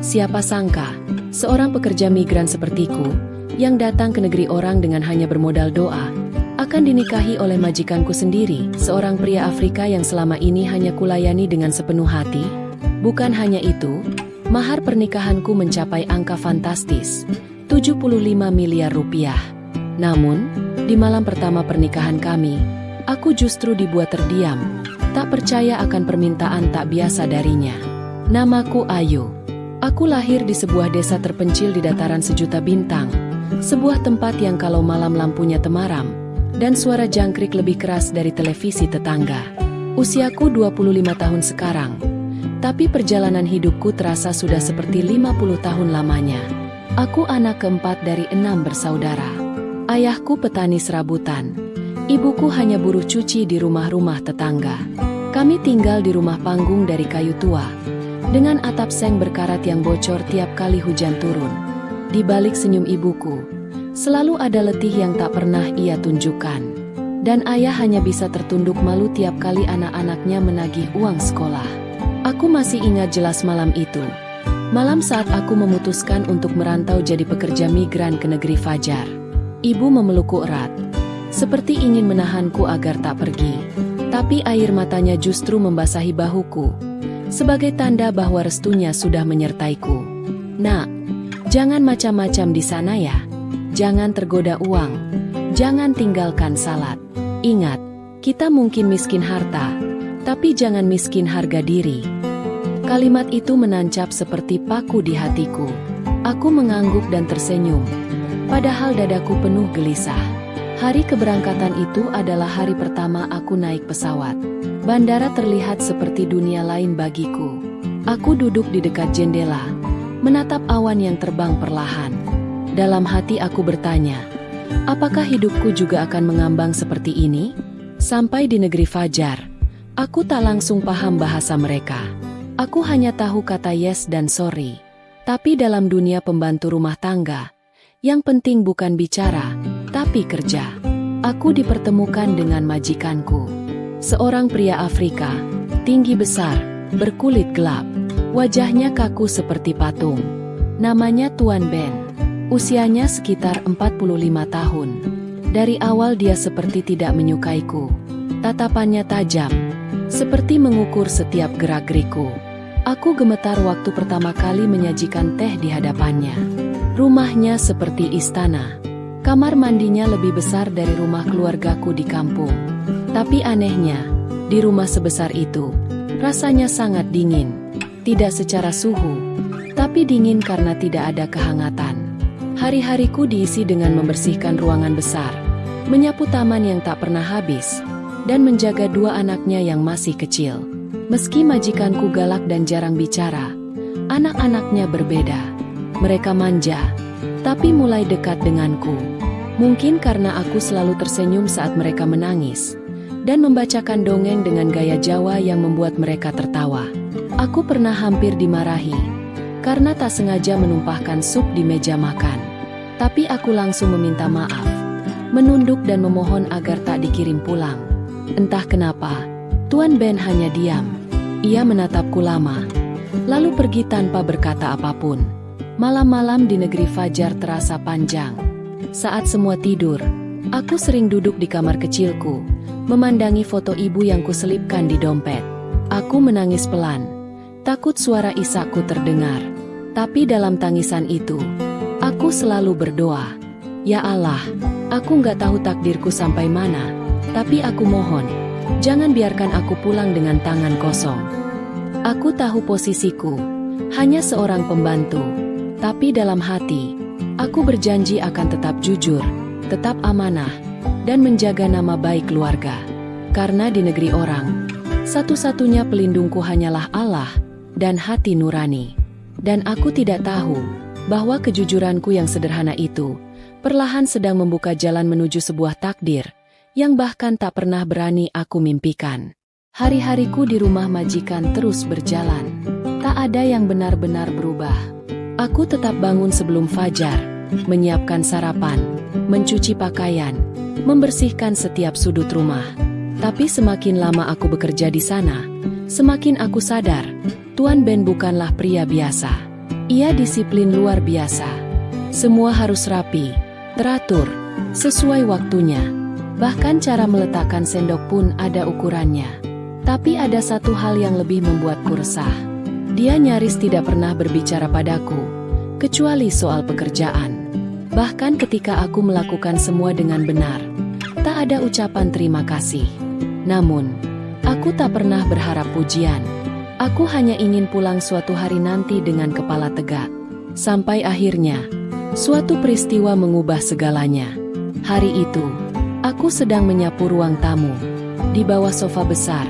Siapa sangka, seorang pekerja migran sepertiku, yang datang ke negeri orang dengan hanya bermodal doa, akan dinikahi oleh majikanku sendiri, seorang pria Afrika yang selama ini hanya kulayani dengan sepenuh hati. Bukan hanya itu, mahar pernikahanku mencapai angka fantastis, 75 miliar rupiah. Namun, di malam pertama pernikahan kami, aku justru dibuat terdiam, tak percaya akan permintaan tak biasa darinya. Namaku Ayu. Aku lahir di sebuah desa terpencil di dataran sejuta bintang, sebuah tempat yang kalau malam lampunya temaram, dan suara jangkrik lebih keras dari televisi tetangga. Usiaku 25 tahun sekarang, tapi perjalanan hidupku terasa sudah seperti 50 tahun lamanya. Aku anak keempat dari 6 bersaudara. Ayahku petani serabutan. Ibuku hanya buruh cuci di rumah-rumah tetangga. Kami tinggal di rumah panggung dari kayu tua, dengan atap seng berkarat yang bocor tiap kali hujan turun. Di balik senyum ibuku, selalu ada letih yang tak pernah ia tunjukkan. Dan ayah hanya bisa tertunduk malu tiap kali anak-anaknya menagih uang sekolah. Aku masih ingat jelas malam itu. Malam saat aku memutuskan untuk merantau jadi pekerja migran ke negeri fajar. Ibu memelukku erat, seperti ingin menahanku agar tak pergi. Tapi air matanya justru membasahi bahuku, sebagai tanda bahwa restunya sudah menyertaiku. Nak, jangan macam-macam di sana ya. Jangan tergoda uang. Jangan tinggalkan salat. Ingat, kita mungkin miskin harta, tapi jangan miskin harga diri. Kalimat itu menancap seperti paku di hatiku. Aku mengangguk dan tersenyum, padahal dadaku penuh gelisah. Hari keberangkatan itu adalah hari pertama aku naik pesawat. Bandara terlihat seperti dunia lain bagiku. Aku duduk di dekat jendela, menatap awan yang terbang perlahan. Dalam hati aku bertanya, apakah hidupku juga akan mengambang seperti ini? Sampai di negeri fajar, aku tak langsung paham bahasa mereka. Aku hanya tahu kata yes dan sorry. Tapi dalam dunia pembantu rumah tangga, yang penting bukan bicara, tapi kerja. Aku dipertemukan dengan majikanku. Seorang pria Afrika, tinggi besar, berkulit gelap. Wajahnya kaku seperti patung. Namanya Tuan Ben. Usianya sekitar 45 tahun. Dari awal dia seperti tidak menyukaiku. Tatapannya tajam, seperti mengukur setiap gerak-gerikku. Aku gemetar waktu pertama kali menyajikan teh di hadapannya. Rumahnya seperti istana. Kamar mandinya lebih besar dari rumah keluargaku di kampung. Tapi anehnya, di rumah sebesar itu, rasanya sangat dingin. Tidak secara suhu, tapi dingin karena tidak ada kehangatan. Hari-hariku diisi dengan membersihkan ruangan besar, menyapu taman yang tak pernah habis, dan menjaga 2 anaknya yang masih kecil. Meski majikanku galak dan jarang bicara, anak-anaknya berbeda. Mereka manja, tapi mulai dekat denganku. Mungkin karena aku selalu tersenyum saat mereka menangis, dan membacakan dongeng dengan gaya Jawa yang membuat mereka tertawa. Aku pernah hampir dimarahi, karena tak sengaja menumpahkan sup di meja makan. Tapi aku langsung meminta maaf, menunduk dan memohon agar tak dikirim pulang. Entah kenapa, Tuan Ben hanya diam. Ia menatapku lama, lalu pergi tanpa berkata apapun. Malam-malam di negeri fajar terasa panjang. Saat semua tidur, aku sering duduk di kamar kecilku, memandangi foto ibu yang kuselipkan di dompet. Aku menangis pelan, takut suara isakku terdengar. Tapi dalam tangisan itu, aku selalu berdoa, "Ya Allah, aku nggak tahu takdirku sampai mana, tapi aku mohon, jangan biarkan aku pulang dengan tangan kosong." Aku tahu posisiku, hanya seorang pembantu, tapi dalam hati, aku berjanji akan tetap jujur, tetap amanah, dan menjaga nama baik keluarga. Karena di negeri orang, satu-satunya pelindungku hanyalah Allah dan hati nurani. Dan aku tidak tahu bahwa kejujuranku yang sederhana itu perlahan sedang membuka jalan menuju sebuah takdir yang bahkan tak pernah berani aku mimpikan. Hari-hariku di rumah majikan terus berjalan. Tak ada yang benar-benar berubah. Aku tetap bangun sebelum fajar, menyiapkan sarapan, mencuci pakaian, membersihkan setiap sudut rumah. Tapi semakin lama aku bekerja di sana, semakin aku sadar, Tuan Ben bukanlah pria biasa. Ia disiplin luar biasa. Semua harus rapi, teratur, sesuai waktunya. Bahkan cara meletakkan sendok pun ada ukurannya. Tapi ada satu hal yang lebih membuatku resah. Dia nyaris tidak pernah berbicara padaku, kecuali soal pekerjaan. Bahkan ketika aku melakukan semua dengan benar, tak ada ucapan terima kasih. Namun, aku tak pernah berharap pujian. Aku hanya ingin pulang suatu hari nanti dengan kepala tegak. Sampai akhirnya, suatu peristiwa mengubah segalanya. Hari itu, aku sedang menyapu ruang tamu. Di bawah sofa besar,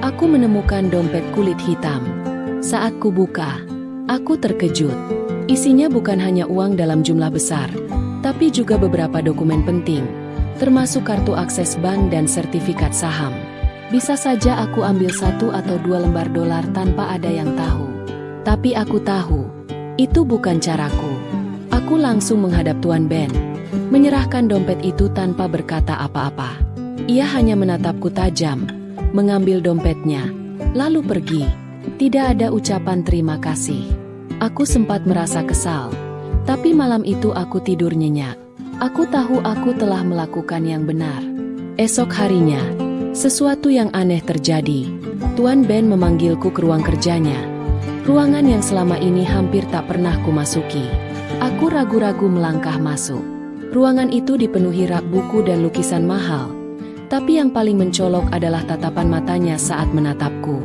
aku menemukan dompet kulit hitam. Saat ku buka, aku terkejut. Isinya bukan hanya uang dalam jumlah besar, tapi juga beberapa dokumen penting, termasuk kartu akses bank dan sertifikat saham. Bisa saja aku ambil 1 atau 2 lembar dolar tanpa ada yang tahu. Tapi aku tahu, itu bukan caraku. Aku langsung menghadap Tuan Ben, menyerahkan dompet itu tanpa berkata apa-apa. Ia hanya menatapku tajam, mengambil dompetnya, lalu pergi. Tidak ada ucapan terima kasih. Aku sempat merasa kesal, tapi malam itu aku tidur nyenyak. Aku tahu aku telah melakukan yang benar. Esok harinya, sesuatu yang aneh terjadi. Tuan Ben memanggilku ke ruang kerjanya. Ruangan yang selama ini hampir tak pernah kumasuki. Aku ragu-ragu melangkah masuk. Ruangan itu dipenuhi rak buku dan lukisan mahal. Tapi yang paling mencolok adalah tatapan matanya saat menatapku.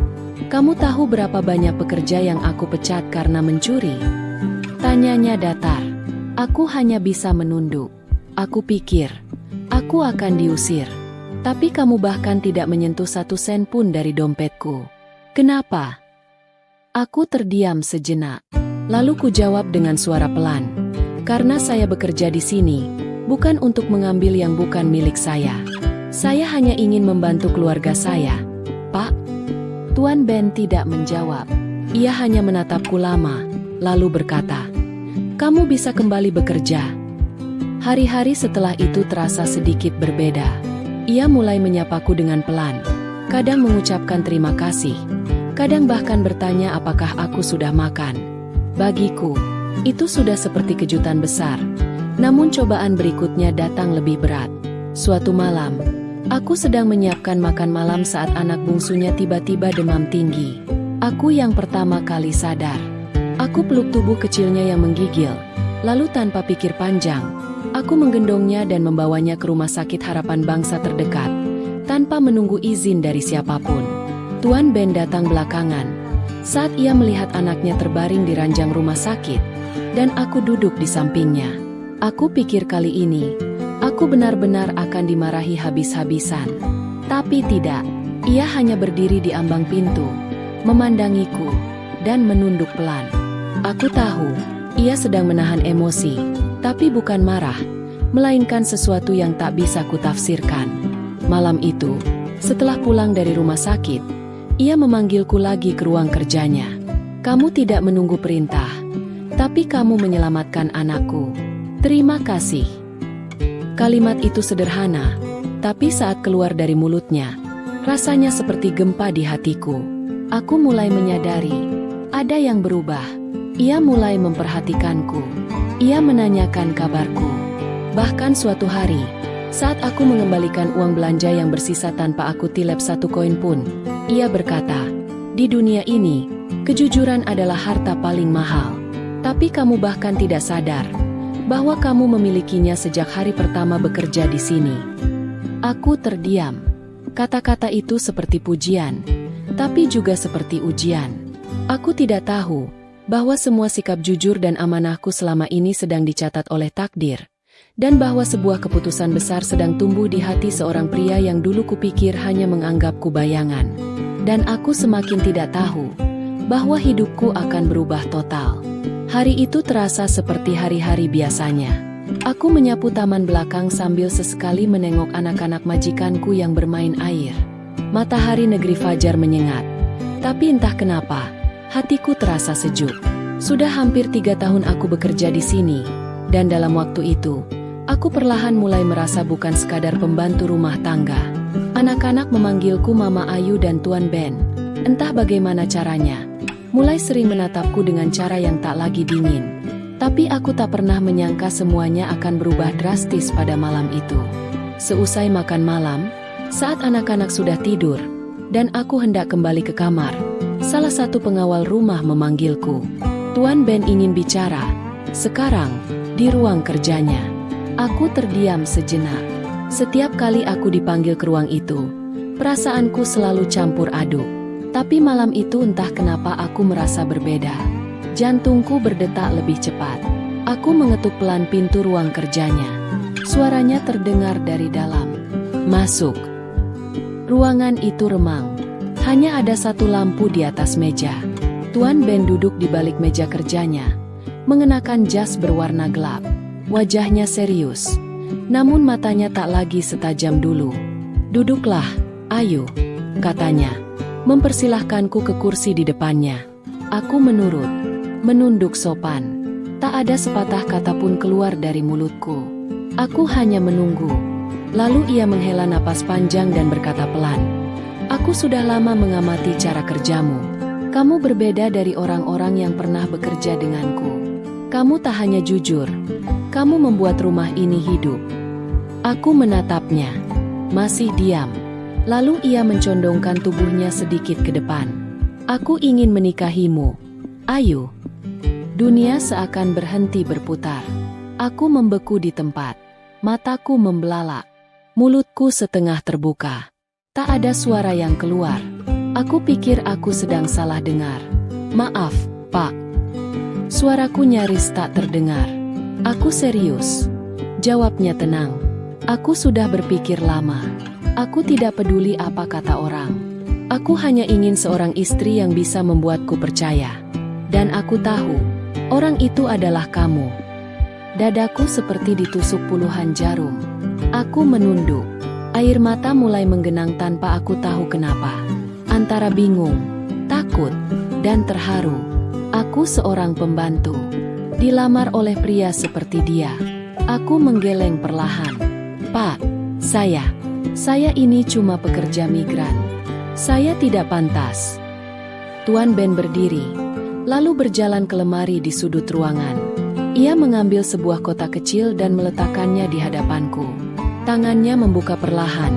"Kamu tahu berapa banyak pekerja yang aku pecat karena mencuri?" Tanyanya datar. Aku hanya bisa menunduk. Aku pikir, aku akan diusir. Tapi kamu bahkan tidak menyentuh 1 sen pun dari dompetku. Kenapa? Aku terdiam sejenak. Lalu ku jawab dengan suara pelan. Karena saya bekerja di sini, bukan untuk mengambil yang bukan milik saya. Saya hanya ingin membantu keluarga saya, Pak. Tuan Ben tidak menjawab. Ia hanya menatapku lama, lalu berkata, "Kamu bisa kembali bekerja." Hari-hari setelah itu terasa sedikit berbeda. Ia mulai menyapaku dengan pelan, kadang mengucapkan terima kasih, kadang bahkan bertanya apakah aku sudah makan. Bagiku, itu sudah seperti kejutan besar. Namun cobaan berikutnya datang lebih berat. Suatu malam, aku sedang menyiapkan makan malam saat anak bungsunya tiba-tiba demam tinggi. Aku yang pertama kali sadar. Aku peluk tubuh kecilnya yang menggigil, lalu tanpa pikir panjang, aku menggendongnya dan membawanya ke rumah sakit harapan bangsa terdekat, tanpa menunggu izin dari siapapun. Tuan Ben datang belakangan, saat ia melihat anaknya terbaring di ranjang rumah sakit, dan aku duduk di sampingnya. Aku pikir kali ini, aku benar-benar akan dimarahi habis-habisan. Tapi tidak, ia hanya berdiri di ambang pintu, memandangiku, dan menunduk pelan. Aku tahu, ia sedang menahan emosi, tapi bukan marah, melainkan sesuatu yang tak bisa kutafsirkan. Malam itu, setelah pulang dari rumah sakit, ia memanggilku lagi ke ruang kerjanya. "Kamu tidak menunggu perintah, tapi kamu menyelamatkan anakku. Terima kasih." Kalimat itu sederhana, tapi saat keluar dari mulutnya, rasanya seperti gempa di hatiku. Aku mulai menyadari, ada yang berubah. Ia mulai memperhatikanku. Ia menanyakan kabarku. Bahkan suatu hari, saat aku mengembalikan uang belanja yang bersisa tanpa aku tilep 1 koin pun, ia berkata, "Di dunia ini, kejujuran adalah harta paling mahal. Tapi kamu bahkan tidak sadar bahwa kamu memilikinya sejak hari pertama bekerja di sini." Aku terdiam. Kata-kata itu seperti pujian, tapi juga seperti ujian. Aku tidak tahu bahwa semua sikap jujur dan amanahku selama ini sedang dicatat oleh takdir, dan bahwa sebuah keputusan besar sedang tumbuh di hati seorang pria yang dulu kupikir hanya menganggapku bayangan. Dan aku semakin tidak tahu bahwa hidupku akan berubah total. Hari itu terasa seperti hari-hari biasanya. Aku menyapu taman belakang sambil sesekali menengok anak-anak majikanku yang bermain air. Matahari negeri fajar menyengat, tapi entah kenapa, hatiku terasa sejuk. Sudah hampir 3 tahun aku bekerja di sini, dan dalam waktu itu, aku perlahan mulai merasa bukan sekadar pembantu rumah tangga. Anak-anak memanggilku Mama Ayu dan Tuan Ben. Entah bagaimana caranya, mulai sering menatapku dengan cara yang tak lagi dingin. Tapi aku tak pernah menyangka semuanya akan berubah drastis pada malam itu. Seusai makan malam, saat anak-anak sudah tidur, dan aku hendak kembali ke kamar, salah satu pengawal rumah memanggilku. Tuan Ben ingin bicara. Sekarang, di ruang kerjanya. Aku terdiam sejenak. Setiap kali aku dipanggil ke ruang itu, perasaanku selalu campur aduk. Tapi malam itu entah kenapa aku merasa berbeda. Jantungku berdetak lebih cepat. Aku mengetuk pelan pintu ruang kerjanya. Suaranya terdengar dari dalam. Masuk. Ruangan itu remang. Hanya ada satu lampu di atas meja. Tuan Ben duduk di balik meja kerjanya, mengenakan jas berwarna gelap. Wajahnya serius, namun matanya tak lagi setajam dulu. Duduklah, ayo, katanya, mempersilahkanku ke kursi di depannya. Aku menurut, menunduk sopan. Tak ada sepatah kata pun keluar dari mulutku. Aku hanya menunggu. Lalu ia menghela napas panjang dan berkata pelan, "Aku sudah lama mengamati cara kerjamu. Kamu berbeda dari orang-orang yang pernah bekerja denganku. Kamu tak hanya jujur, kamu membuat rumah ini hidup." Aku menatapnya, masih diam. Lalu ia mencondongkan tubuhnya sedikit ke depan. "Aku ingin menikahimu. Ayo." Dunia seakan berhenti berputar. Aku membeku di tempat. Mataku membelalak. Mulutku setengah terbuka. Tak ada suara yang keluar. Aku pikir aku sedang salah dengar. "Maaf, Pak." Suaraku nyaris tak terdengar. "Aku serius," jawabnya tenang. "Aku sudah berpikir lama. Aku tidak peduli apa kata orang. Aku hanya ingin seorang istri yang bisa membuatku percaya. Dan aku tahu, orang itu adalah kamu." Dadaku seperti ditusuk puluhan jarum. Aku menunduk. Air mata mulai menggenang tanpa aku tahu kenapa. Antara bingung, takut, dan terharu. Aku seorang pembantu, dilamar oleh pria seperti dia. Aku menggeleng perlahan. "Pak, saya ini cuma pekerja migran. Saya tidak pantas." Tuan Ben berdiri, lalu berjalan ke lemari di sudut ruangan. Ia mengambil sebuah kotak kecil dan meletakkannya di hadapanku. Tangannya membuka perlahan,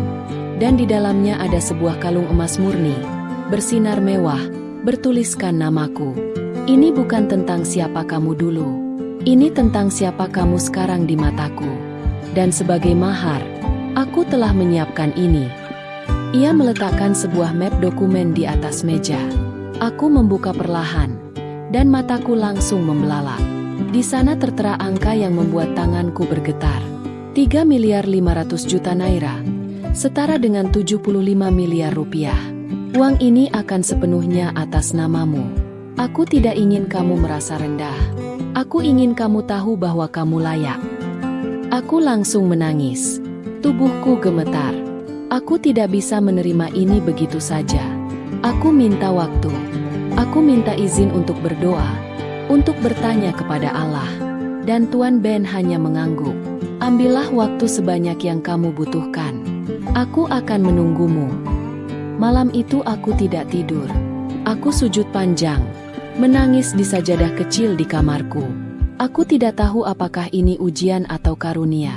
dan di dalamnya ada sebuah kalung emas murni, bersinar mewah, bertuliskan namaku. "Ini bukan tentang siapa kamu dulu. Ini tentang siapa kamu sekarang di mataku. Dan sebagai mahar, aku telah menyiapkan ini." Ia meletakkan sebuah map dokumen di atas meja. Aku membuka perlahan, dan mataku langsung membelalak. Di sana tertera angka yang membuat tanganku bergetar. 3.500.000.000 naira, setara dengan 75 miliar rupiah. Uang ini akan sepenuhnya atas namamu. Aku tidak ingin kamu merasa rendah. Aku ingin kamu tahu bahwa kamu layak. Aku langsung menangis. Tubuhku gemetar. Aku tidak bisa menerima ini begitu saja. Aku minta waktu. Aku minta izin untuk berdoa, untuk bertanya kepada Allah. Dan Tuan Ben hanya mengangguk. "Ambillah waktu sebanyak yang kamu butuhkan. Aku akan menunggumu." Malam itu aku tidak tidur. Aku sujud panjang, menangis di sajadah kecil di kamarku. Aku tidak tahu apakah ini ujian atau karunia.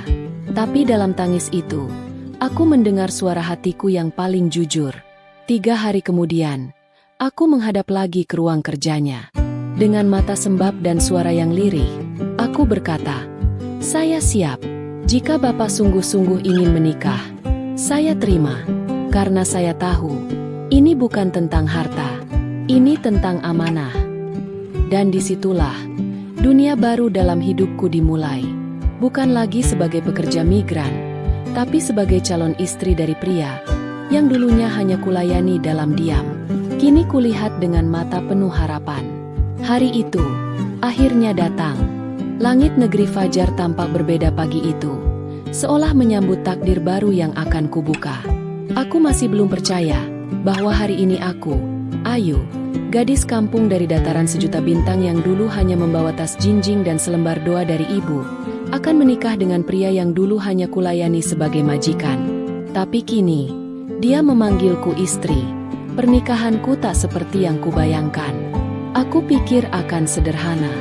Tapi dalam tangis itu, aku mendengar suara hatiku yang paling jujur. 3 hari kemudian, aku menghadap lagi ke ruang kerjanya. Dengan mata sembab dan suara yang lirih, aku berkata, "Saya siap. Jika Bapak sungguh-sungguh ingin menikah, saya terima. Karena saya tahu, ini bukan tentang harta. Ini tentang amanah." Dan disitulah, dunia baru dalam hidupku dimulai. Bukan lagi sebagai pekerja migran, tapi sebagai calon istri dari pria, yang dulunya hanya kulayani dalam diam. Kini kulihat dengan mata penuh harapan. Hari itu, akhirnya datang. Langit negeri Fajar tampak berbeda pagi itu, seolah menyambut takdir baru yang akan kubuka. Aku masih belum percaya bahwa hari ini aku, Ayu, gadis kampung dari dataran sejuta bintang yang dulu hanya membawa tas jinjing dan selembar doa dari ibu, akan menikah dengan pria yang dulu hanya kulayani sebagai majikan. Tapi kini, dia memanggilku istri. Pernikahanku tak seperti yang kubayangkan. Aku pikir akan sederhana.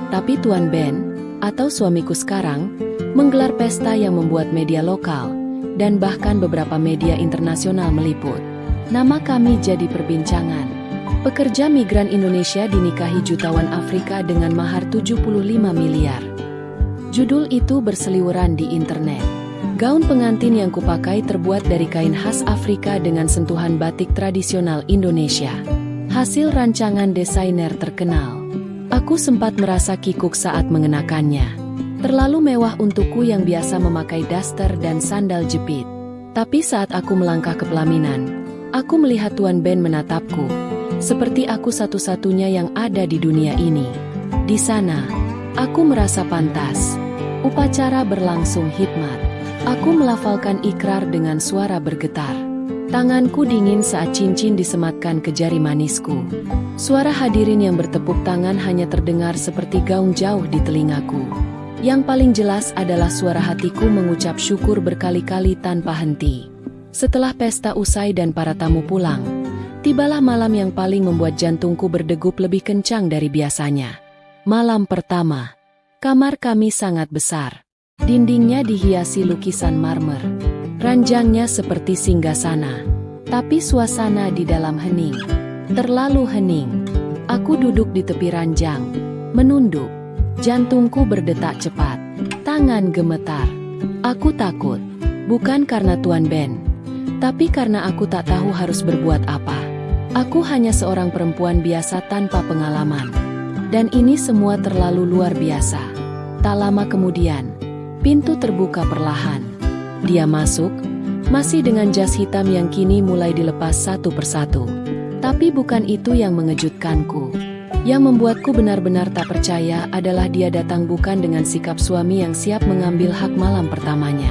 Tapi Tuan Ben, atau suamiku sekarang, menggelar pesta yang membuat media lokal, dan bahkan beberapa media internasional meliput. Nama kami jadi perbincangan. Pekerja migran Indonesia dinikahi jutawan Afrika dengan mahar 75 miliar. Judul itu berseliweran di internet. Gaun pengantin yang kupakai terbuat dari kain khas Afrika dengan sentuhan batik tradisional Indonesia. Hasil rancangan desainer terkenal. Aku sempat merasa kikuk saat mengenakannya. Terlalu mewah untukku yang biasa memakai daster dan sandal jepit. Tapi saat aku melangkah ke pelaminan, aku melihat Tuan Ben menatapku, seperti aku satu-satunya yang ada di dunia ini. Di sana, aku merasa pantas. Upacara berlangsung hikmat. Aku melafalkan ikrar dengan suara bergetar. Tanganku dingin saat cincin disematkan ke jari manisku. Suara hadirin yang bertepuk tangan hanya terdengar seperti gaung jauh di telingaku. Yang paling jelas adalah suara hatiku mengucap syukur berkali-kali tanpa henti. Setelah pesta usai dan para tamu pulang, tibalah malam yang paling membuat jantungku berdegup lebih kencang dari biasanya. Malam pertama. Kamar kami sangat besar. Dindingnya dihiasi lukisan marmer. Ranjangnya seperti singgasana. Tapi suasana di dalam hening. Terlalu hening. Aku duduk di tepi ranjang, menunduk. Jantungku berdetak cepat. Tangan gemetar. Aku takut. Bukan karena Tuan Ben, tapi karena aku tak tahu harus berbuat apa. Aku hanya seorang perempuan biasa tanpa pengalaman. Dan ini semua terlalu luar biasa. Tak lama kemudian, pintu terbuka perlahan. Dia masuk, masih dengan jas hitam yang kini mulai dilepas satu persatu. Tapi bukan itu yang mengejutkanku. Yang membuatku benar-benar tak percaya adalah dia datang bukan dengan sikap suami yang siap mengambil hak malam pertamanya.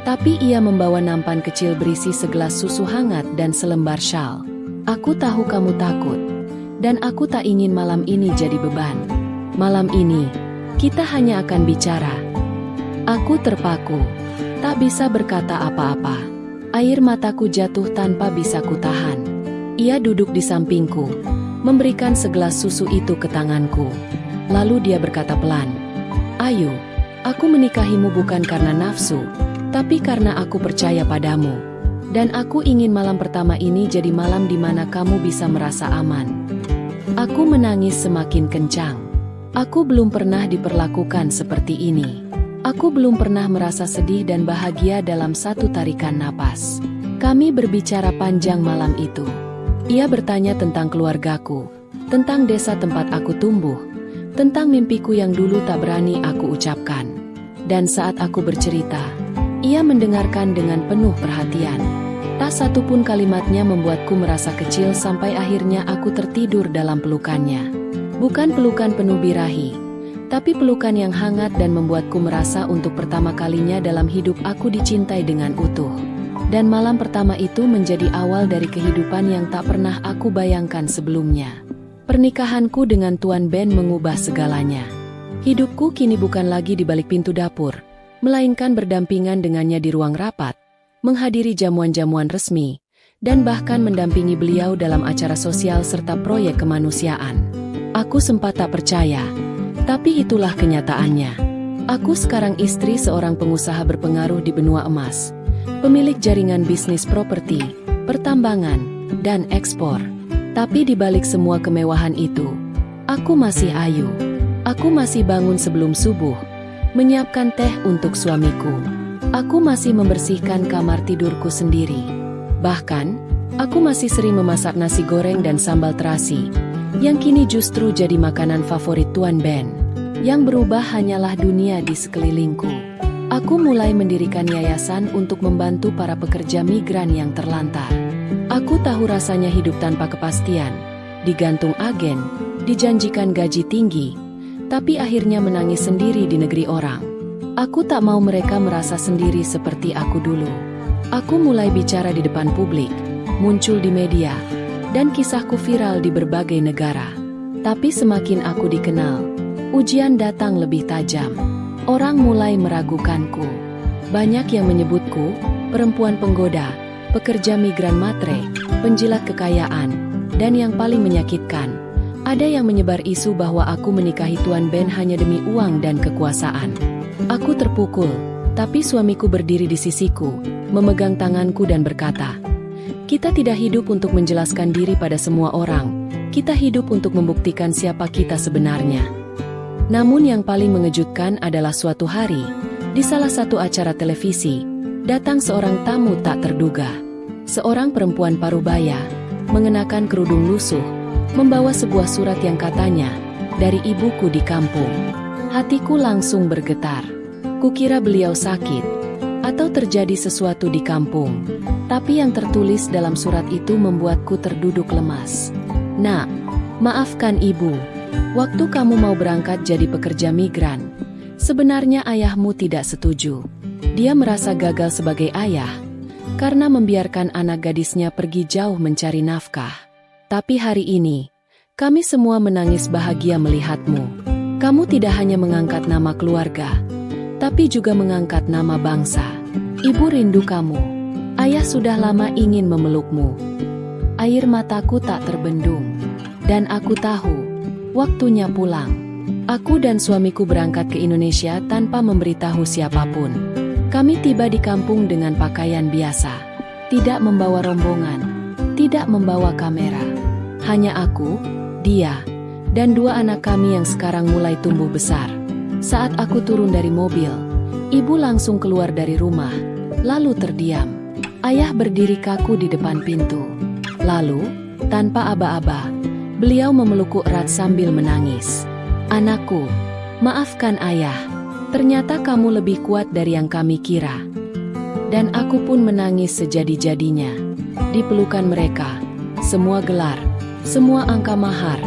Tapi ia membawa nampan kecil berisi segelas susu hangat dan selembar syal. Aku tahu kamu takut. Dan aku tak ingin malam ini jadi beban. Malam ini, kita hanya akan bicara. Aku terpaku. Tak bisa berkata apa-apa. Air mataku jatuh tanpa bisa kutahan. Ia duduk di sampingku, memberikan segelas susu itu ke tanganku. Lalu dia berkata pelan, "Ayu, aku menikahimu bukan karena nafsu, tapi karena aku percaya padamu. Dan aku ingin malam pertama ini jadi malam di mana kamu bisa merasa aman." Aku menangis semakin kencang. Aku belum pernah diperlakukan seperti ini. Aku belum pernah merasa sedih dan bahagia dalam satu tarikan napas. Kami berbicara panjang malam itu. Ia bertanya tentang keluargaku, tentang desa tempat aku tumbuh, tentang mimpiku yang dulu tak berani aku ucapkan. Dan saat aku bercerita, ia mendengarkan dengan penuh perhatian. Tak satu pun kalimatnya membuatku merasa kecil sampai akhirnya aku tertidur dalam pelukannya. Bukan pelukan penuh birahi, tapi pelukan yang hangat dan membuatku merasa untuk pertama kalinya dalam hidup aku dicintai dengan utuh. Dan malam pertama itu menjadi awal dari kehidupan yang tak pernah aku bayangkan sebelumnya. Pernikahanku dengan Tuan Ben mengubah segalanya. Hidupku kini bukan lagi di balik pintu dapur, melainkan berdampingan dengannya di ruang rapat, menghadiri jamuan-jamuan resmi, dan bahkan mendampingi beliau dalam acara sosial serta proyek kemanusiaan. Aku sempat tak percaya, tapi itulah kenyataannya. Aku sekarang istri seorang pengusaha berpengaruh di benua emas, pemilik jaringan bisnis properti, pertambangan, dan ekspor. Tapi di balik semua kemewahan itu, aku masih Ayu. Aku masih bangun sebelum subuh, menyiapkan teh untuk suamiku. Aku masih membersihkan kamar tidurku sendiri. Bahkan, aku masih sering memasak nasi goreng dan sambal terasi, yang kini justru jadi makanan favorit Tuan Ben. Yang berubah hanyalah dunia di sekelilingku. Aku mulai mendirikan yayasan untuk membantu para pekerja migran yang terlantar. Aku tahu rasanya hidup tanpa kepastian, digantung agen, dijanjikan gaji tinggi, tapi akhirnya menangis sendiri di negeri orang. Aku tak mau mereka merasa sendiri seperti aku dulu. Aku mulai bicara di depan publik, muncul di media, dan kisahku viral di berbagai negara. Tapi semakin aku dikenal, ujian datang lebih tajam. Orang mulai meragukanku. Banyak yang menyebutku perempuan penggoda, pekerja migran matre, penjilat kekayaan, dan yang paling menyakitkan, Ada yang menyebar isu bahwa aku menikahi Tuan Ben hanya demi uang dan kekuasaan. Aku terpukul, tapi suamiku berdiri di sisiku, memegang tanganku dan berkata, "Kita tidak hidup untuk menjelaskan diri pada semua orang, kita hidup untuk membuktikan siapa kita sebenarnya." Namun yang paling mengejutkan adalah suatu hari, di salah satu acara televisi, datang seorang tamu tak terduga. Seorang perempuan parubaya, mengenakan kerudung lusuh, membawa sebuah surat yang katanya, "Dari ibuku di kampung." Hatiku langsung bergetar. Kukira beliau sakit, atau terjadi sesuatu di kampung. Tapi yang tertulis dalam surat itu membuatku terduduk lemas. "Nak, maafkan ibu. Waktu kamu mau berangkat jadi pekerja migran, sebenarnya ayahmu tidak setuju. Dia merasa gagal sebagai ayah, karena membiarkan anak gadisnya pergi jauh mencari nafkah. Tapi hari ini, kami semua menangis bahagia melihatmu. Kamu tidak hanya mengangkat nama keluarga, tapi juga mengangkat nama bangsa. Ibu rindu kamu. Ayah sudah lama ingin memelukmu." Air mataku tak terbendung. Dan aku tahu, waktunya pulang. Aku dan suamiku berangkat ke Indonesia tanpa memberitahu siapapun. Kami tiba di kampung dengan pakaian biasa, tidak membawa rombongan, tidak membawa kamera. Hanya aku, dia, dan dua anak kami yang sekarang mulai tumbuh besar. Saat aku turun dari mobil, ibu langsung keluar dari rumah, lalu terdiam. Ayah berdiri kaku di depan pintu. Lalu, tanpa aba-aba, beliau memelukku erat sambil menangis. "Anakku, maafkan ayah. Ternyata kamu lebih kuat dari yang kami kira." Dan aku pun menangis sejadi-jadinya. Di pelukan mereka, semua gelar, semua angka mahar,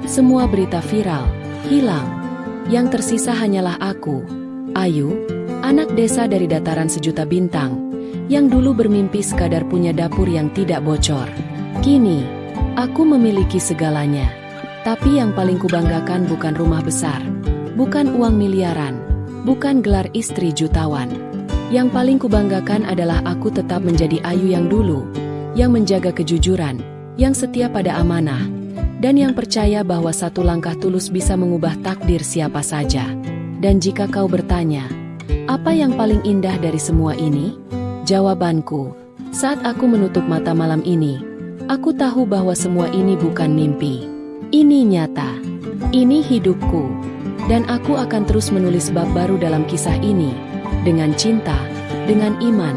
semua berita viral, hilang. Yang tersisa hanyalah aku, Ayu, anak desa dari dataran sejuta bintang, yang dulu bermimpi sekadar punya dapur yang tidak bocor. Kini, aku memiliki segalanya. Tapi yang paling kubanggakan bukan rumah besar, bukan uang miliaran, bukan gelar istri jutawan. Yang paling kubanggakan adalah aku tetap menjadi Ayu yang dulu, yang menjaga kejujuran, yang setia pada amanah, dan yang percaya bahwa satu langkah tulus bisa mengubah takdir siapa saja. Dan jika kau bertanya, apa yang paling indah dari semua ini? Jawabanku, saat aku menutup mata malam ini, aku tahu bahwa semua ini bukan mimpi. Ini nyata. Ini hidupku. Dan aku akan terus menulis bab baru dalam kisah ini, dengan cinta, dengan iman,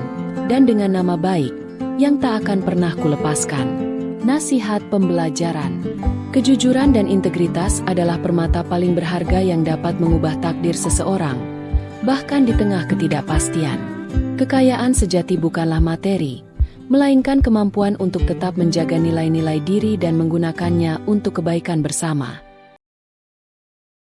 dan dengan nama baik, yang tak akan pernah kulepaskan. Nasihat pembelajaran. Kejujuran dan integritas adalah permata paling berharga yang dapat mengubah takdir seseorang, bahkan di tengah ketidakpastian. Kekayaan sejati bukanlah materi, melainkan kemampuan untuk tetap menjaga nilai-nilai diri dan menggunakannya untuk kebaikan bersama.